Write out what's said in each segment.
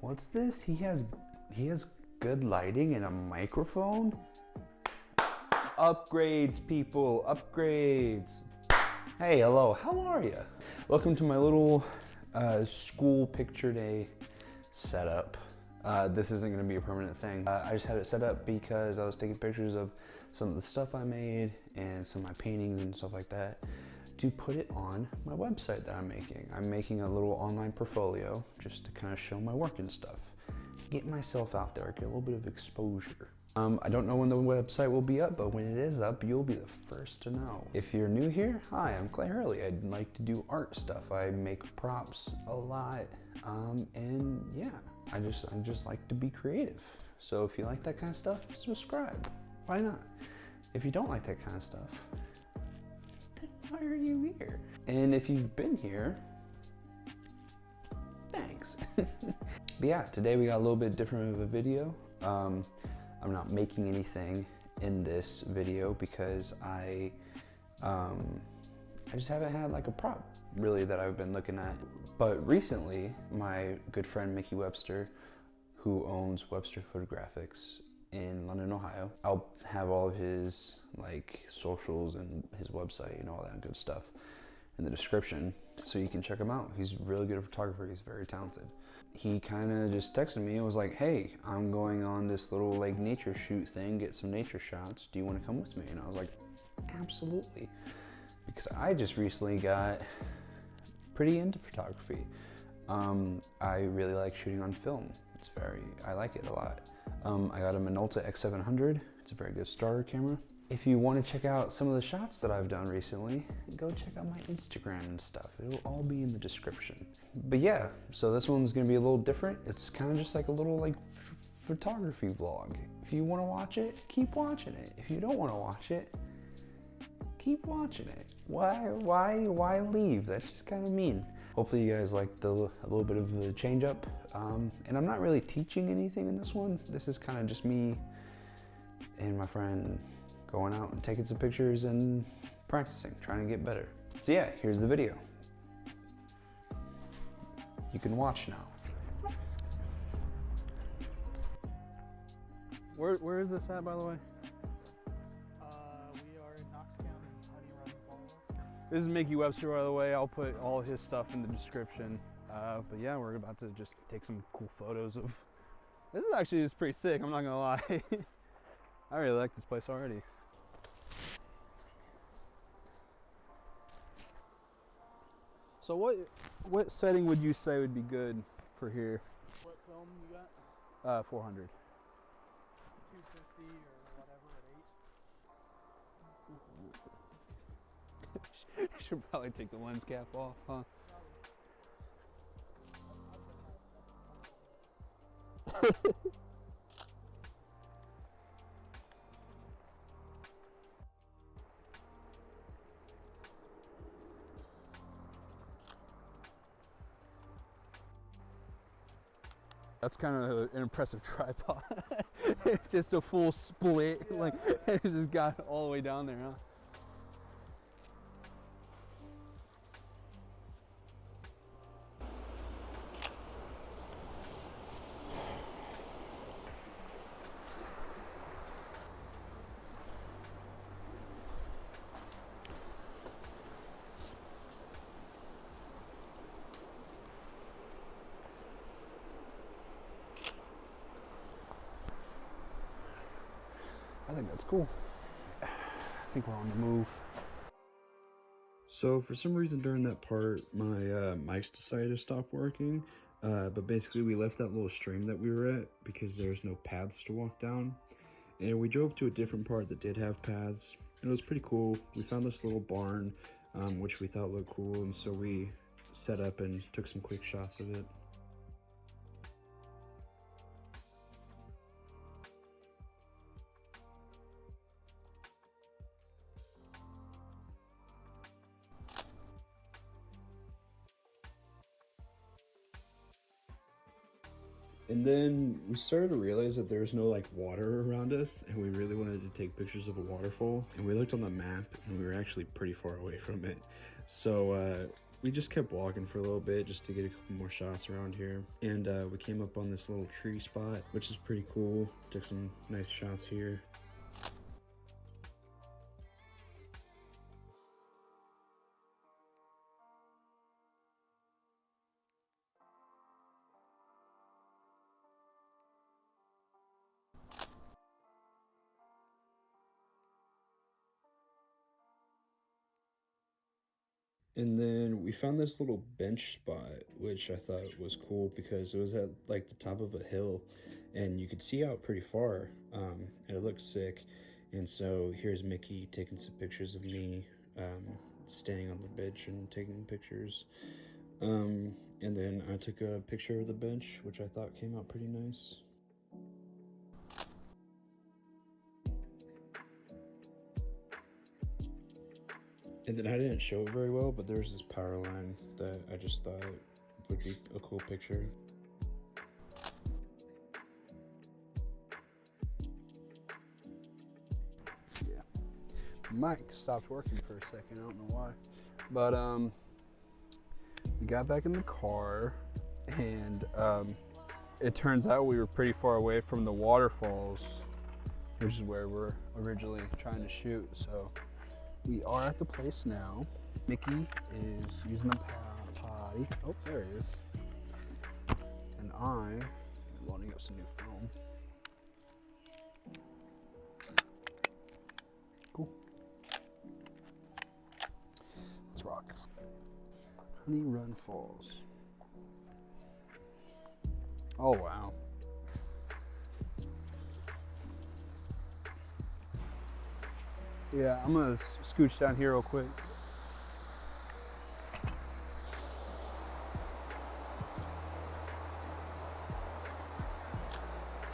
What's this? He has good lighting and a microphone? Upgrades, people, upgrades. Hey, hello, how are you? Welcome to my little school picture day setup. This isn't gonna be a permanent thing. I just had it set up because I was taking pictures of some of the stuff I made and some of my paintings and stuff like that to put it on my website that I'm making. I'm making a little online portfolio just to kind of show my work and stuff. Get myself out there, get a little bit of exposure. I don't know when the website will be up, but when it is up, you'll be the first to know. If you're new here, hi, I'm Clay Hurley. I'd like to do art stuff. I make props a lot, and yeah, I just like to be creative. So if you like that kind of stuff, subscribe. Why not? If you don't like that kind of stuff, then why are you here? And if you've been here, thanks. But yeah, today we got a little bit different of a video. I'm not making anything in this video because I just haven't had like a prop really that I've been looking at. But recently, my good friend Mickey Webster, who owns Webster Photographics in London, Ohio, I'll have all of his like socials and his website and all that good stuff in the description so you can check him out. He's a really good photographer, he's very talented. He kind of just texted me and was like, hey, I'm going on this little like nature shoot thing, get some nature shots. Do you want to come with me? And I was like, absolutely. Because I just recently got pretty into photography. I really like shooting on film. I like it a lot. I got a Minolta X700. It's a very good starter camera. If you want to check out some of the shots that I've done recently, go check out my Instagram and stuff. It'll all be in the description. But yeah, so this one's gonna be a little different. It's kind of just like a little like photography vlog. If you want to watch it, keep watching it. If you don't want to watch it, keep watching it. Why leave? That's just kind of mean. Hopefully you guys liked a little bit of the change up. And I'm not really teaching anything in this one. This is kind of just me and my friend going out and taking some pictures and practicing, trying to get better. So yeah, here's the video. You can watch now. Where is this at, by the way? We are in Knox County, Honey Run Falls. This is Mickey Webster, by the way. I'll put all his stuff in the description. But yeah, we're about to just take some cool photos of. This is actually pretty sick, I'm not gonna lie. I really like this place already. So what setting would you say would be good for here? What film you got? 400. 250 or whatever at 8. Should probably take the lens cap off, huh? That's kind of an impressive tripod. It's just a full split, yeah. Like it just got all the way down there, huh? I think that's cool. I think we're on the move. So for some reason during that part, my mics decided to stop working. But basically we left that little stream that we were at because there's no paths to walk down. And we drove to a different part that did have paths. And it was pretty cool. We found this little barn, which we thought looked cool. And so we set up and took some quick shots of it. And then we started to realize that there was no like water around us, and we really wanted to take pictures of a waterfall. And we looked on the map and we were actually pretty far away from it. So we just kept walking for a little bit just to get a couple more shots around here. And we came up on this little tree spot, which is pretty cool. Took some nice shots here. And then we found this little bench spot, which I thought was cool because it was at like the top of a hill and you could see out pretty far, and it looked sick. And so here's Mickey taking some pictures of me standing on the bench and taking pictures. And then I took a picture of the bench, which I thought came out pretty nice. And then I didn't show it very well, but there was this power line that I just thought would be a cool picture. Yeah. Mic stopped working for a second, I don't know why. But we got back in the car and it turns out we were pretty far away from the waterfalls, which is where we're originally trying to shoot. So we are at the place now. Mickey is using the potty. Oh, there he is. And I am loading up some new film. Cool. Let's rock. Honey Run Falls. Oh, wow. Yeah, I'm gonna scooch down here real quick.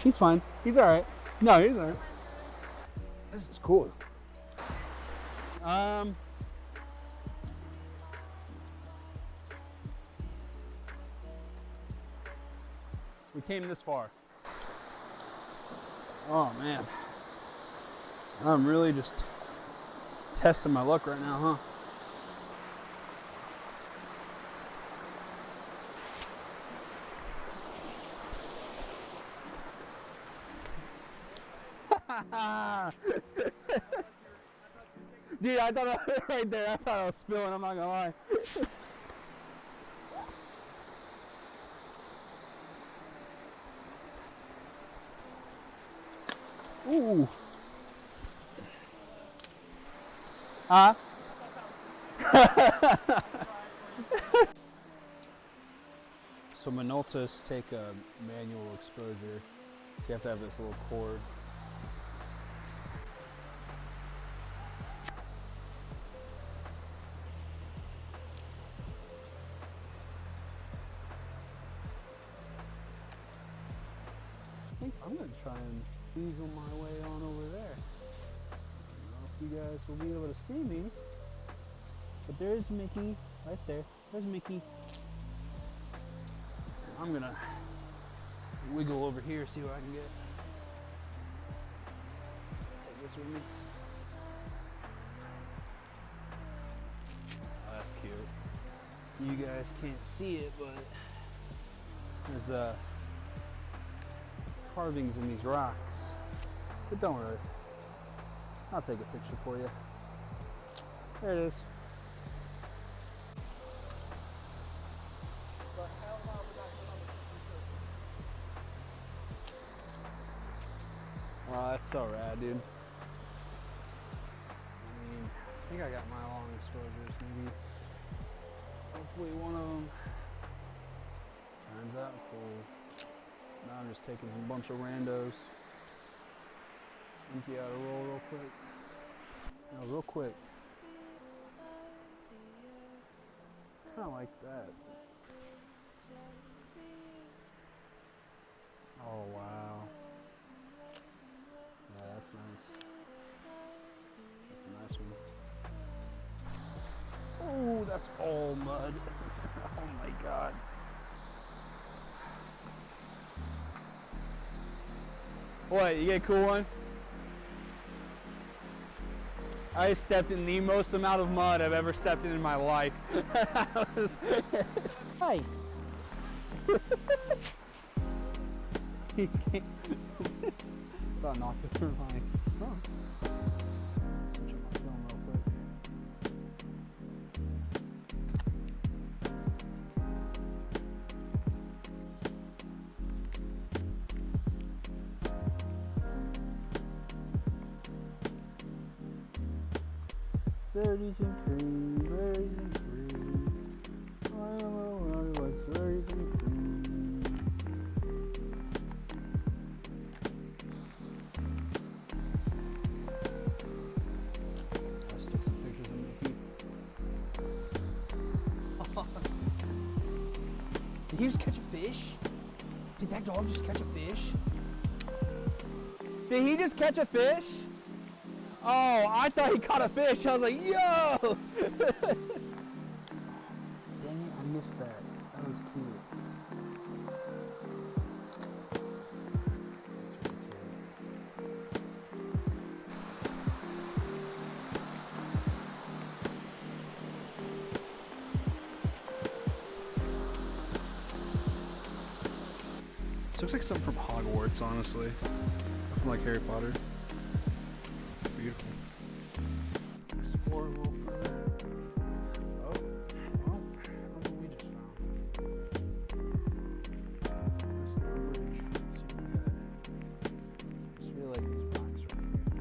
He's fine. He's all right. No, he's all right. This is cool. We came this far. Oh man, I'm really just testing my luck right now, huh? Dude, I thought right there, I thought I was spilling, I'm not gonna lie. Ooh. Huh? So Minoltas take a manual exposure, so you have to have this little cord. I think I'm gonna try and weasel my way on over there. I don't know if you guys will be able to see me, but there's Mickey right there. There's Mickey. I'm gonna wiggle over here, see what I can get. Take this with me. Oh, that's cute. You guys can't see it, but there's carvings in these rocks. But don't worry, I'll take a picture for you. There it is. Wow, that's so rad, dude. I mean, I think I got my long exposures, maybe. Hopefully one of them turns out cool. Now I'm just taking a bunch of randos. Empty out a roll real quick. No, real quick. Kinda like that. Oh, wow. Yeah, that's nice. That's a nice one. Oh, that's all mud. Oh my god. What, you get a cool one? I stepped in the most amount of mud I've ever stepped in my life. Hi. He can't. About knocked over my phone. Switch on my phone real quick. Berries and cream, berries and cream. I like berries and cream. Let's take some pictures of Mickey. Did he just catch a fish? Did that dog just catch a fish? Did he just catch a fish? Oh, I thought he caught a fish. I was like, yo! Dang it, I missed that. That was cute. This looks like something from Hogwarts, honestly. From like Harry Potter. Beautiful. Explore a little further. Oh, well, what did we just found? There's the bridge. Let's see what we got. I just really like these rocks right here.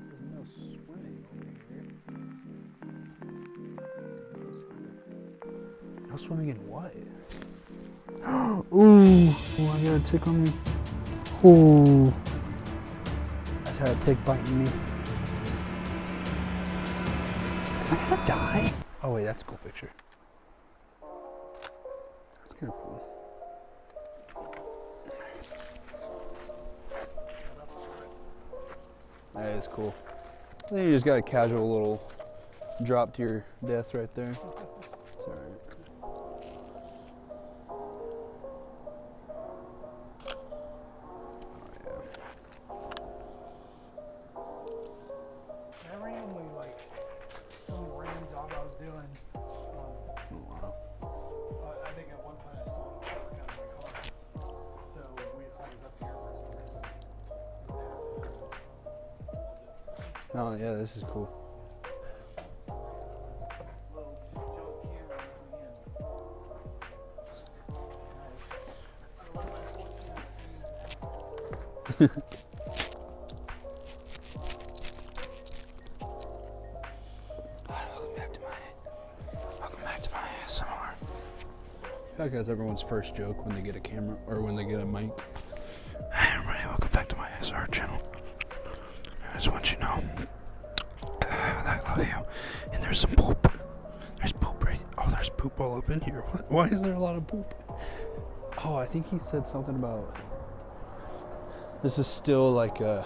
There's no swimming over here. No swimming in what? Ooh, I got a tick on me. Ooh, I just had a tick biting me. Am I gonna die? Oh wait, that's a cool picture. That's kind of cool. That is cool. Then you just got a casual little drop to your death right there. It's alright. I randomly, like, some random job I was doing. Wow. I think at one time I saw it work out of my car. So I was up here for some reason. Oh yeah, this is cool. Little junk camera with me in. I love my 14 Welcome back to my ASMR. I feel like that's everyone's first joke when they get a camera or when they get a mic. Hey everybody, welcome back to my ASMR channel. I just want you to know that I love you. And there's some poop. There's poop right. Oh, there's poop all up in here. What? Why is there a lot of poop? Oh, I think he said something about this is still like a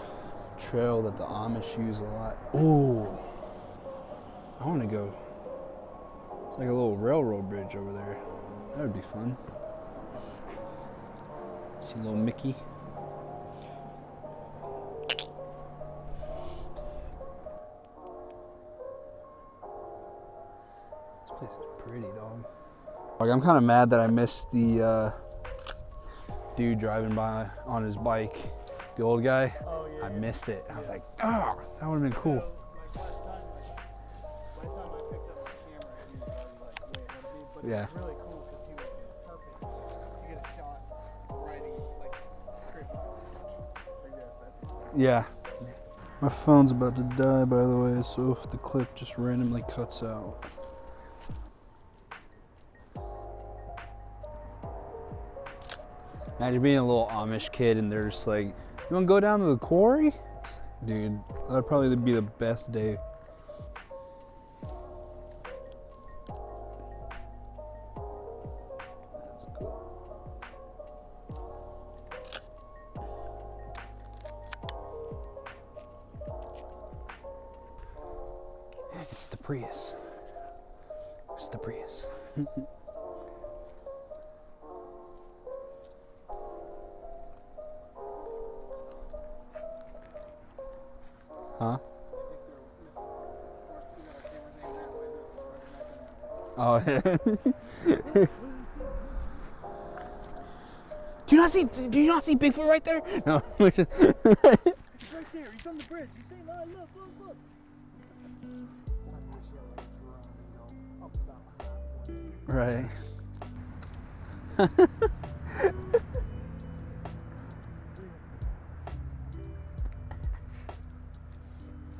trail that the Amish use a lot. Ooh, I want to go. It's like a little railroad bridge over there. That would be fun. See little Mickey. This place is pretty, dog. Like, I'm kind of mad that I missed the dude driving by on his bike. The old guy. Oh, yeah. I missed it. I was like, oh, that would have been cool. Like last time, by the time I picked up his camera, he was already like way ahead of me. But Yeah. it was really cool because he was perfect to get a shot riding like straight like this. Yeah. My phone's about to die, by the way, so if the clip just randomly cuts out. Imagine being a little Amish kid and they're just like, you want to go down to the quarry? Dude, that'd probably be the best day. That's cool. It's the Prius. It's the Prius. Huh? I think they're missing something. Or, Oh, yeah. Do you not see Bigfoot right there? No. He's right there. He's on the bridge. You say, look, look, look. I wish you had like a drone and go up about halfway. Right.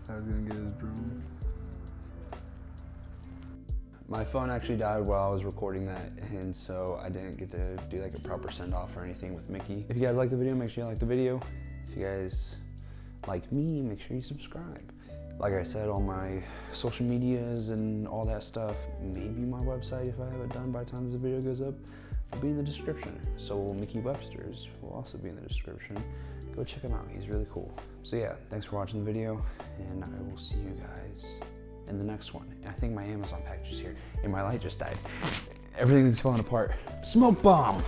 So I was gonna get his drone. My phone actually died while I was recording that, and so I didn't get to do like a proper send off or anything with Mickey. If you guys like the video, make sure you like the video. If you guys like me, make sure you subscribe. Like I said, all my social medias and all that stuff, maybe my website, if I have it done by the time this video goes up, will be in the description. So will Mickey Webster's will also be in the description. Go check him out, he's really cool. So yeah, thanks for watching the video, and I will see you guys in the next one. I think my Amazon package is here, and my light just died. Everything's falling apart. Smoke bomb!